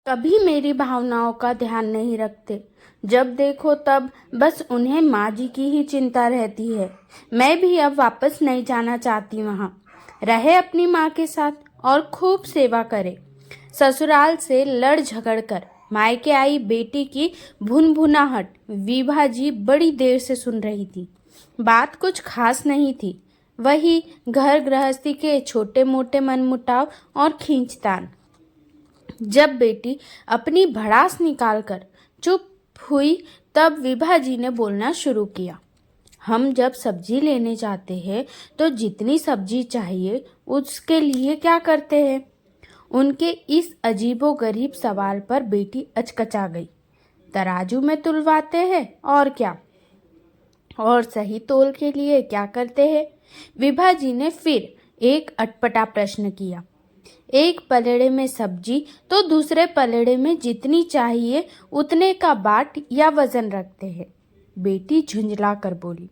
कभी मेरी भावनाओं का ध्यान नहीं रखते। जब देखो तब बस उन्हें माँ जी की ही चिंता रहती है। मैं भी अब वापस नहीं जाना चाहती वहाँ। रहे अपनी माँ के साथ और खूब सेवा करे। ससुराल से लड़ झगड़ कर मायके आई बेटी की भुनभुनाहट विभा जी बड़ी देर से सुन रही थी। बात कुछ खास नहीं थी, वही घर गृहस्थी के छोटे मोटे मनमुटाव और खींचतान। जब बेटी अपनी भड़ास निकालकर चुप हुई तब विभा जी ने बोलना शुरू किया। हम जब सब्जी लेने जाते हैं तो जितनी सब्जी चाहिए उसके लिए क्या करते हैं? उनके इस अजीबोगरीब सवाल पर बेटी अचकचा गई। तराजू में तुलवाते हैं और क्या? और सही तोल के लिए क्या करते हैं? विभा जी ने फिर एक अटपटा प्रश्न किया। एक पलेड़े में सब्जी तो दूसरे पलेड़े में जितनी चाहिए उतने का बाट या वजन रखते हैं। बेटी झुंझला कर बोली,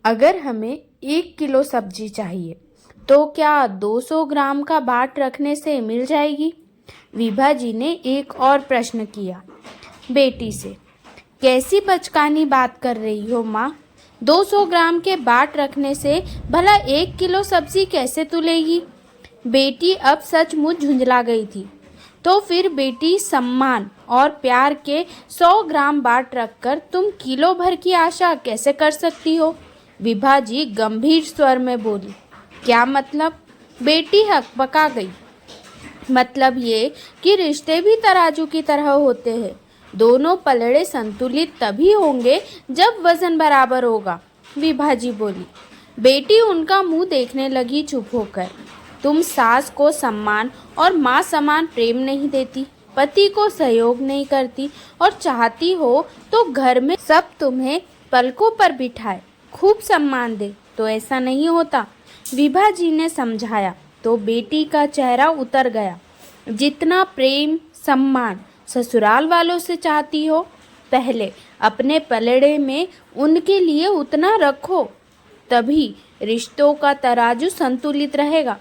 अगर हमें 1 किलो सब्जी चाहिए तो क्या 200 ग्राम का बाट रखने से मिल जाएगी? विभा जी ने एक और प्रश्न किया बेटी से। कैसी बचकानी बात कर रही हो माँ? 200 ग्राम के बाट रखने से भला 1 किलो सब्जी कैसे तुलेगी? बेटी अब सचमुच झुंझला गई थी। तो फिर बेटी, सम्मान और प्यार के 100 ग्राम बाट रखकर तुम किलो भर की आशा कैसे कर सकती हो? विभा जी गंभीर स्वर में बोली। क्या मतलब? बेटी हकबका गई। मतलब ये कि रिश्ते भी तराजू की तरह होते हैं। दोनों पलड़े संतुलित तभी होंगे जब वजन बराबर होगा, विभा जी बोली। बेटी उनका मुंह देखने लगी चुप होकर। तुम सास को सम्मान और माँ समान प्रेम नहीं देती, पति को सहयोग नहीं करती और चाहती हो तो घर में सब तुम्हें पलकों पर बिठाए, खूब सम्मान दे, तो ऐसा नहीं होता। विभा जी ने समझाया तो बेटी का चेहरा उतर गया। जितना प्रेम सम्मान ससुराल वालों से चाहती हो, पहले अपने पलड़े में उनके लिए उतना रखो, तभी रिश्तों का तराजू संतुलित रहेगा।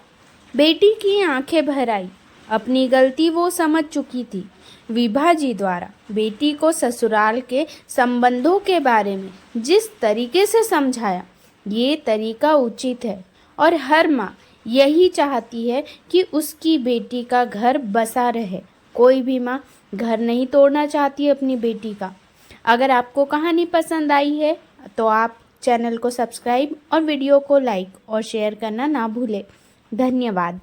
बेटी की आंखें भर आई। अपनी गलती वो समझ चुकी थी। विभा जी द्वारा बेटी को ससुराल के संबंधों के बारे में जिस तरीके से समझाया, ये तरीका उचित है और हर माँ यही चाहती है कि उसकी बेटी का घर बसा रहे। कोई भी माँ घर नहीं तोड़ना चाहती अपनी बेटी का। अगर आपको कहानी पसंद आई है तो आप चैनल को सब्सक्राइब और वीडियो को लाइक और शेयर करना ना भूलें। धन्यवाद।